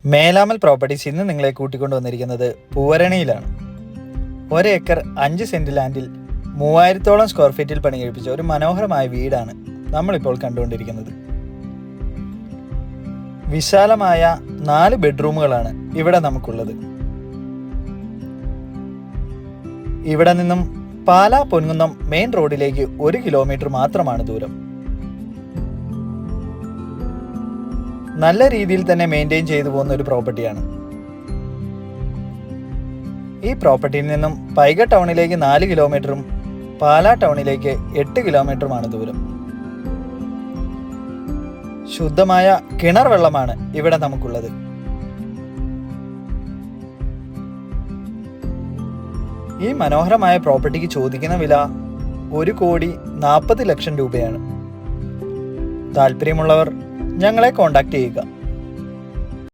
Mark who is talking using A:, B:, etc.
A: മേലാമൽ properties ഇന്ന് നിങ്ങളെ കൂട്ടിക്കൊണ്ടുവന്നിരിക്കുന്നത് പൂവരണിയിലാണ്. 1 acre 5 saint ലാൻഡിൽ 3000-ഓളം square ഫീറ്റിൽ പണികഴിപ്പിച്ച ഒരു മനോഹരമായ വീടാണ് നമ്മളിപ്പോൾ കണ്ടുകൊണ്ടിരിക്കുന്നത്. വിശാലമായ 4 ബെഡ്റൂമുകളാണ് ഇവിടെ നമുക്കുള്ളത്. ഇവിടെ നിന്നും പാലാ പൊൻകുന്നം മെയിൻ റോഡിലേക്ക് 1 കിലോമീറ്റർ മാത്രമാണ് ദൂരം. നല്ല രീതിയിൽ തന്നെ മെയിൻറ്റെയിൻ ചെയ്തു പോകുന്ന ഒരു പ്രോപ്പർട്ടിയാണ്. ഈ പ്രോപ്പർട്ടിയിൽ നിന്നും പൈക ടൗണിലേക്ക് 4 കിലോമീറ്ററും പാലാ ടൗണിലേക്ക് 8 കിലോമീറ്ററുമാണ് ദൂരം. ശുദ്ധമായ കിണർ വെള്ളമാണ് ഇവിടെ നമുക്കുള്ളത്. ഈ മനോഹരമായ പ്രോപ്പർട്ടിക്ക് ചോദിക്കുന്ന വില 1,40,00,000 രൂപയാണ്. താല്പര്യമുള്ളവർ ഞങ്ങളെ കോൺടാക്ട് ചെയ്യുക.